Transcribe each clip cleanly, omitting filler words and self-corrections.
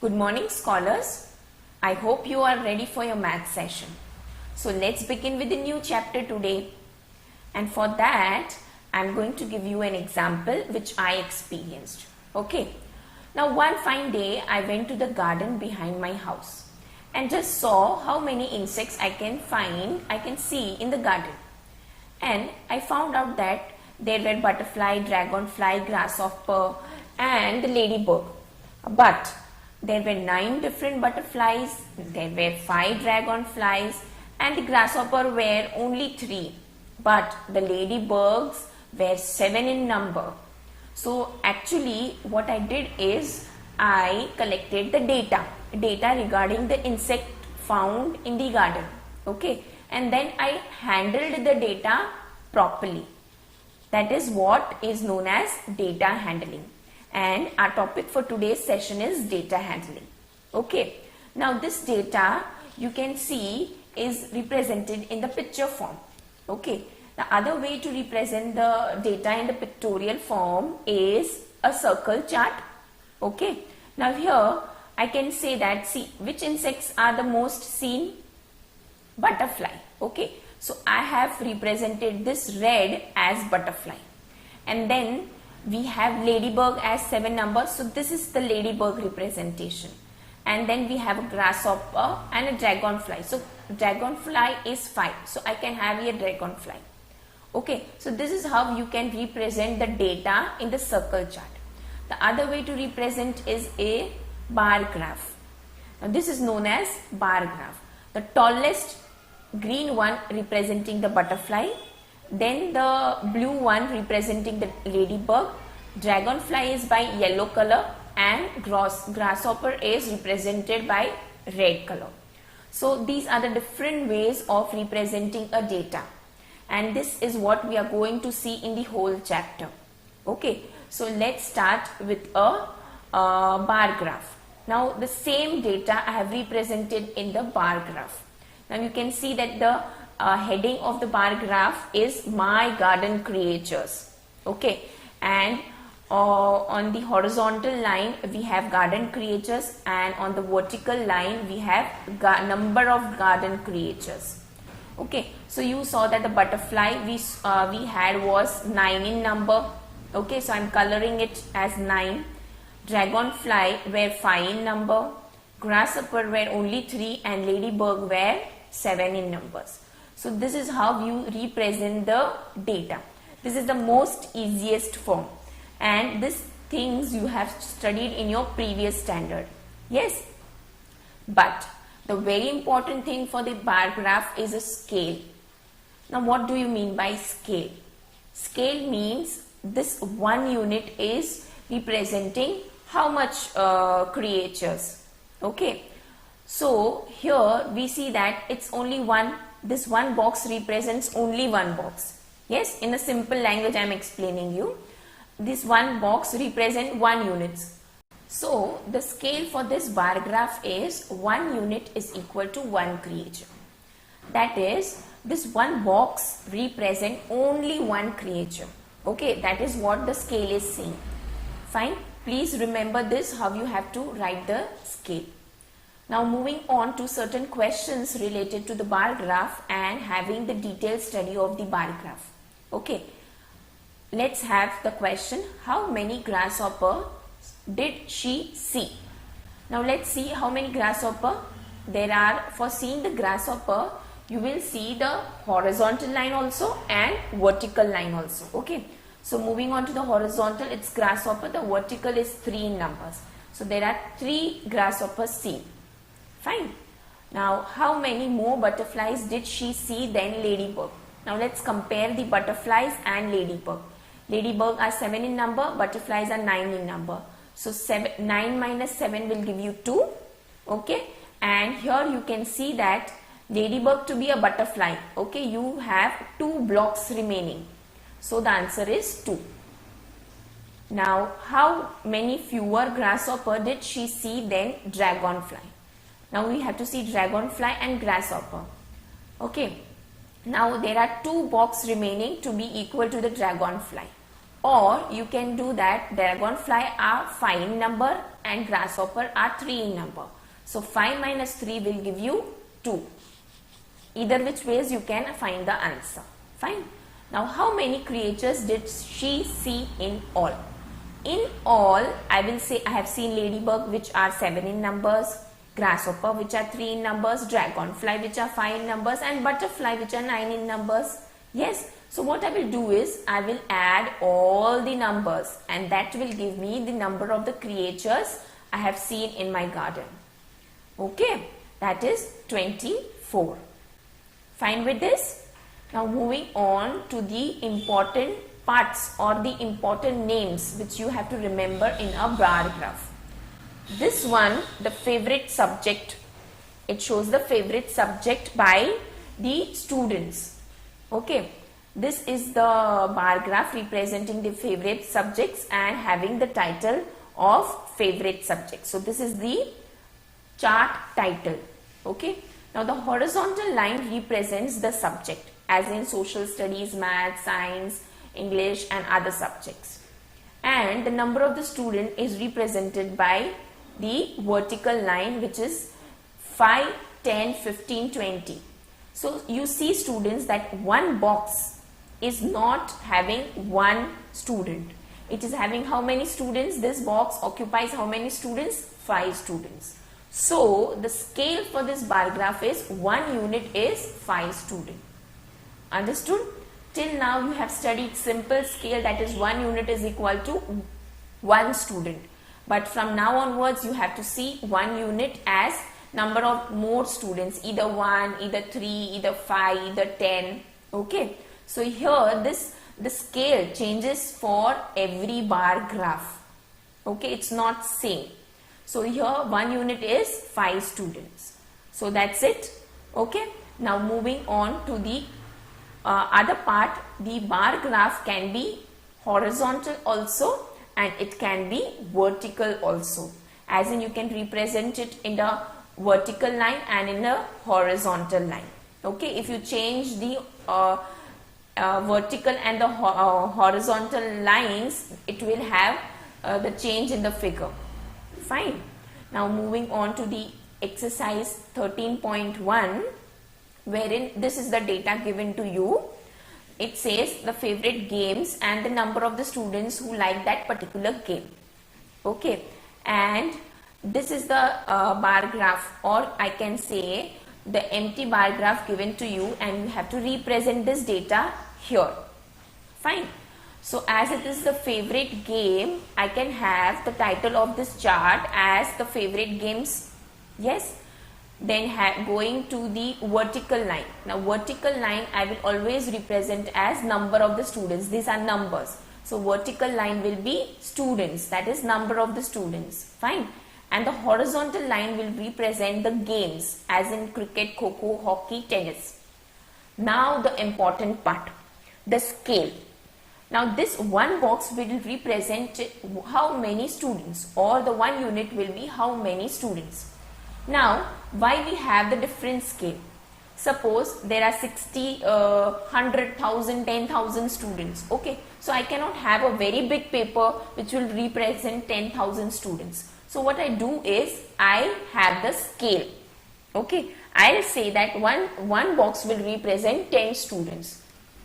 Good morning, scholars. I hope you are ready for your math session. So let's begin with a new chapter today. And for that, I'm going to give you an example which I experienced. Okay. Now one fine day, I went to the garden behind my house and just saw how many insects I can see in the garden. And I found out that there were butterfly, dragonfly, grasshopper and the ladybug. But there were 9 different butterflies, there were 5 dragonflies and the grasshopper were only 3. But the ladybugs were 7 in number. So actually what I did is I collected the data regarding the insect found in the garden. Okay, and then I handled the data properly. That is what is known as data handling. And our topic for today's session is data handling. Okay, now this data you can see is represented in the picture form. Okay, the other way to represent the data in the pictorial form is a circle chart. Okay, now here I can say that, see, which insects are the most seen? Butterfly. Okay, so I have represented this red as butterfly, and then we have ladybug as 7 numbers, so this is the ladybug representation. And then we have a grasshopper and a dragonfly, so dragonfly is 5, so I can have here dragonfly. Okay, so this is how you can represent the data in the circle chart. The other way to represent is a bar graph. Now this is known as bar graph. The tallest green one representing the butterfly, then the blue one representing the ladybug, dragonfly is by yellow color and grasshopper is represented by red color. So these are the different ways of representing a data, and this is what we are going to see in the whole chapter. Okay, so let's start with a bar graph. Now the same data I have represented in the bar graph. Now you can see that the heading of the bar graph is My Garden Creatures. Okay, and on the horizontal line we have garden creatures, and on the vertical line we have number of garden creatures. Okay, so you saw that the butterfly we had was 9 in number. Okay, so I'm coloring it as 9. Dragonfly were 5 in number, grasshopper were only 3, and ladybug were 7 in numbers. So this is how you represent the data. This is the most easiest form, and these things you have studied in your previous standard. Yes, but the very important thing for the bar graph is a scale. Now what do you mean by scale? Scale means this 1 unit is representing how much creatures. Okay, so here we see that it's only one. This one box represents only one box. Yes, in a simple language I am explaining you. This one box represents 1 unit. So the scale for this bar graph is 1 unit is equal to 1 creature. That is, this one box represents only 1 creature. Okay, that is what the scale is saying. Fine. Please remember this, how you have to write the scale. Now moving on to certain questions related to the bar graph and having the detailed study of the bar graph. Okay, let's have the question, how many grasshoppers did she see? Now let's see how many grasshopper there are. For seeing the grasshopper, you will see the horizontal line also and vertical line also. Okay, so moving on to the horizontal, it's grasshopper. The vertical is 3 in numbers. So there are 3 grasshoppers seen. Fine. Now how many more butterflies did she see than ladybug? Now let's compare the butterflies and ladybug. Ladybug are 7 in number, butterflies are 9 in number. So 9 minus 7 will give you 2. Okay, and here you can see that ladybug to be a butterfly, okay, you have 2 blocks remaining. So the answer is 2. Now how many fewer grasshopper did she see than dragonfly? Now we have to see dragonfly and grasshopper. Okay, now there are 2 boxes remaining to be equal to the dragonfly. Or you can do that dragonfly are 5 in number and grasshopper are 3 in number. So 5 minus 3 will give you 2. Either which ways you can find the answer. Fine. Now how many creatures did she see in all? In all, I will say I have seen ladybug which are 7 in numbers, grasshopper which are 3 in numbers, dragonfly which are 5 in numbers, and butterfly which are 9 in numbers. Yes. So what I will do is I will add all the numbers and that will give me the number of the creatures I have seen in my garden. Okay. That is 24. Fine with this? Now moving on to the important parts or the important names which you have to remember in a bar graph. This one, the favorite subject, it shows the favorite subject by the students. Okay, this is the bar graph representing the favorite subjects and having the title of favorite subject. So this is the chart title. Okay, now the horizontal line represents the subject, as in social studies, math, science, English and other subjects. And the number of the student is represented by the vertical line, which is 5, 10, 15, 20. So you see students that one box is not having one student. It is having how many students? This box occupies how many students? 5 students. So the scale for this bar graph is 1 unit is 5 students. Understood? Till now you have studied simple scale, that is 1 unit is equal to 1 student. But from now onwards you have to see 1 unit as number of more students, either 1, either 3, either 5, either 10. Okay. So here the scale changes for every bar graph. Okay, it's not same. So here 1 unit is 5 students. So that's it. Okay. Now moving on to the other part, the bar graph can be horizontal also and it can be vertical also, as in you can represent it in the vertical line and in a horizontal line. Okay, if you change the vertical and the horizontal lines, it will have the change in the figure. Fine. Now moving on to the exercise 13.1, wherein this is the data given to you. It says the favorite games and the number of the students who like that particular game. Okay, and this is the bar graph, or I can say the empty bar graph given to you, and you have to represent this data here. Fine. So as it is the favorite game, I can have the title of this chart as the favorite games. Yes. Then going to the vertical line. Now vertical line I will always represent as number of the students. These are numbers. So vertical line will be students, that is number of the students. Fine. And the horizontal line will represent the games, as in cricket, kho-kho, hockey, tennis. Now the important part, the scale. Now this one box will represent how many students, or the 1 unit will be how many students. Now, why we have the different scale? Suppose there are 60, 100,000, 10,000 students. Okay, so I cannot have a very big paper which will represent 10,000 students. So what I do is I have the scale. Okay, I'll say that one box will represent 10 students,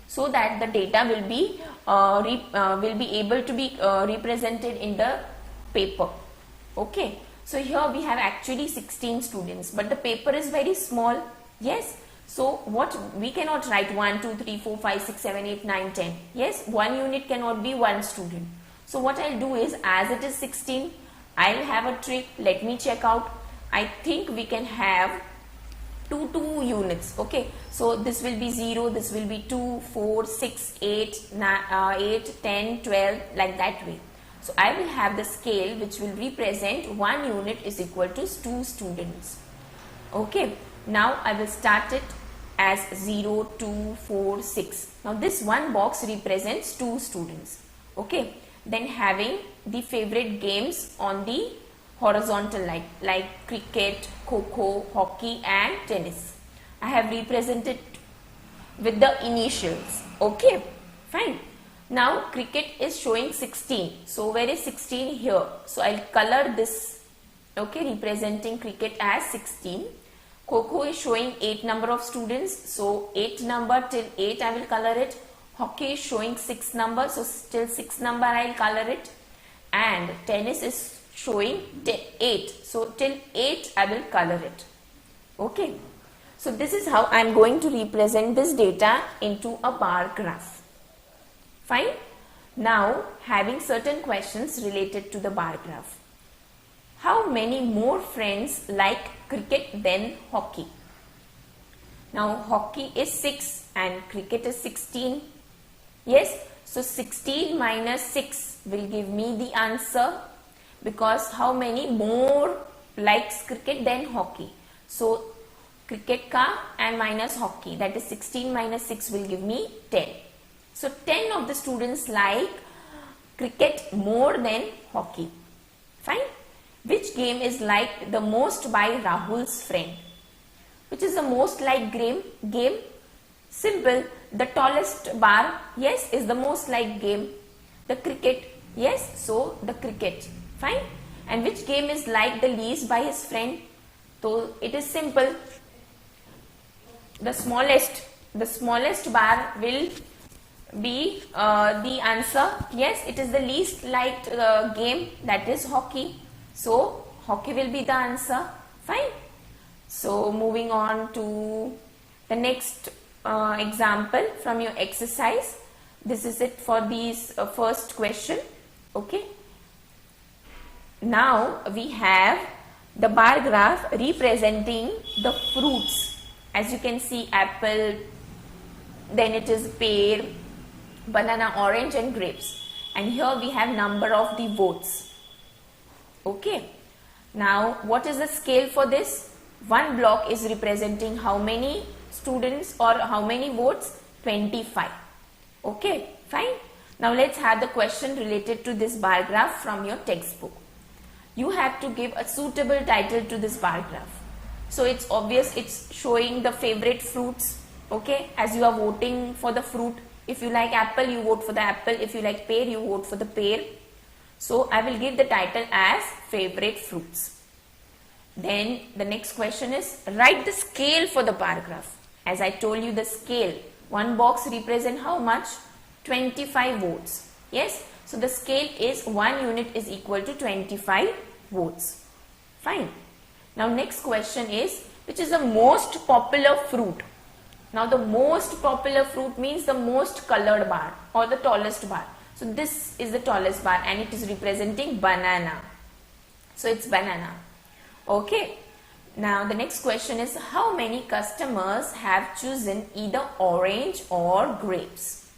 so that the data will be able to be represented in the paper. Okay. So here we have actually 16 students, but the paper is very small. Yes. So what we cannot write 1, 2, 3, 4, 5, 6, 7, 8, 9, 10. Yes. 1 unit cannot be 1 student. So what I'll do is, as it is 16, I'll have a trick. Let me check out. I think we can have two units. Okay. So this will be 0, this will be 2, 4, 6, 8, 8, 10, 12, like that way. So I will have the scale which will represent 1 unit is equal to 2 students. Okay. Now I will start it as 0, 2, 4, 6. Now this one box represents 2 students. Okay. Then having the favorite games on the horizontal line, like cricket, kho-kho, hockey and tennis. I have represented with the initials. Okay. Fine. Now cricket is showing 16. So where is 16? Here. So I'll color this, okay, representing cricket as 16. Kho-Kho is showing 8 number of students. So 8 number till 8 I will color it. Hockey is showing 6 number. So till 6 number I will color it. And tennis is showing 8. So till 8 I will color it. Okay. So this is how I am going to represent this data into a bar graph. Fine. Now having certain questions related to the bar graph. How many more friends like cricket than hockey? Now hockey is 6 and cricket is 16. Yes. So 16 minus 6 will give me the answer, because how many more likes cricket than hockey? So cricket ka and minus hockey, that is 16 minus 6 will give me 10. So 10 of the students like cricket more than hockey. Fine. Which game is liked the most by Rahul's friend? Which is the most liked game? Simple. The tallest bar, yes, is the most liked game. The cricket, yes, so the cricket. Fine. And which game is liked the least by his friend? So it is simple. The smallest bar will be the answer. Yes, it is the least liked game, that is hockey. So hockey will be the answer. Fine. So moving on to the next example from your exercise. This is it for these first question. Okay. Now we have the bar graph representing the fruits. As you can see, apple, then it is pear, banana, orange and grapes. And here we have number of the votes. Okay. Now what is the scale for this? One block is representing how many students or how many votes? 25. Okay, fine. Now let's have the question related to this bar graph from your textbook. You have to give a suitable title to this bar graph. So it's obvious, it's showing the favorite fruits. Okay, as you are voting for the fruit. If you like apple, you vote for the apple. If you like pear, you vote for the pear. So I will give the title as favorite fruits. Then the next question is, write the scale for the bar graph. As I told you, the scale, one box represent how much? 25 votes. Yes. So the scale is 1 unit is equal to 25 votes. Fine. Now next question is, which is the most popular fruit? Now the most popular fruit means the most colored bar or the tallest bar. So this is the tallest bar and it is representing banana. So it's banana. Okay. Now the next question is, how many customers have chosen either orange or grapes?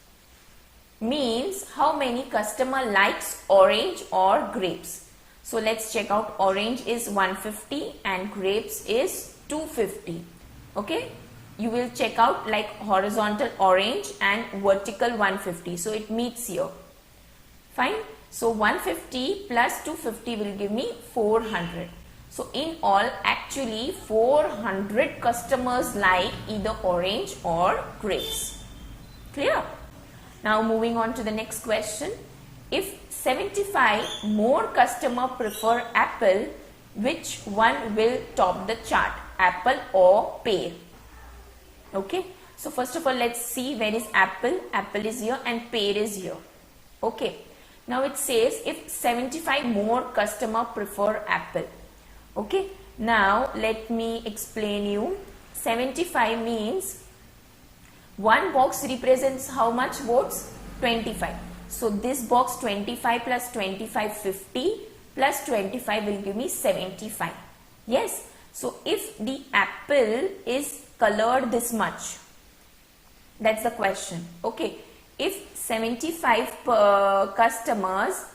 Means how many customer likes orange or grapes. So let's check out. Orange is 150 and grapes is 250. Okay. You will check out like horizontal orange and vertical 150. So it meets here. Fine. So 150 plus 250 will give me 400. So in all, actually 400 customers like either orange or grapes. Clear? Now moving on to the next question. If 75 more customer prefer apple, which one will top the chart? Apple or pear? Okay. So first of all, let's see where is apple. Apple is here and pear is here. Okay. Now it says if 75 more customer prefer apple. Okay. Now let me explain you. 75 means one box represents how much votes? 25. So this box 25 plus 25 50 plus 25 will give me 75. Yes. So if the apple is colored this much, that's the question. Okay. If 75 customers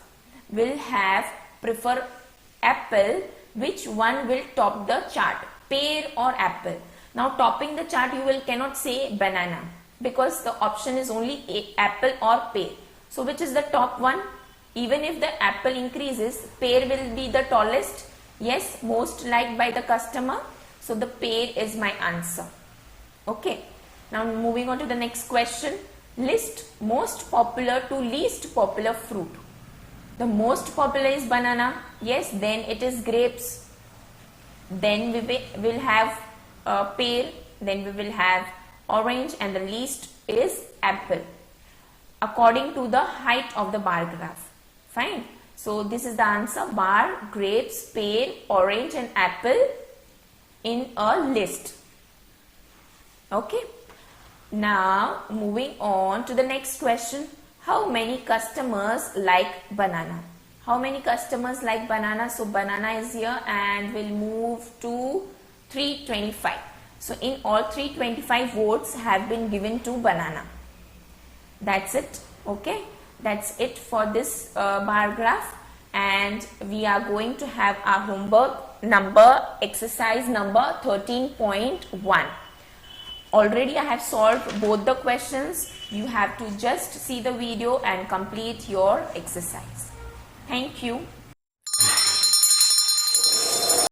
will have prefer apple, which one will top the chart? Pear or apple? Now topping the chart, you will cannot say banana because the option is only apple or pear. So which is the top one? Even if the apple increases, pear will be the tallest. Yes, most liked by the customer. So the pear is my answer. Okay. Now moving on to the next question. List most popular to least popular fruit. The most popular is banana. Yes, then it is grapes. Then we will have pear. Then we will have orange, and the least is apple. According to the height of the bar graph. Fine. So this is the answer: bar, grapes, pear, orange, and apple in a list. Okay. Now moving on to the next question. How many customers like banana? How many customers like banana? So banana is here and we'll move to 325. So in all, 325 votes have been given to banana. That's it. Okay. That's it for this bar graph, and we are going to have our homework number, exercise number 13.1. Already I have solved both the questions. You have to just see the video and complete your exercise. Thank you.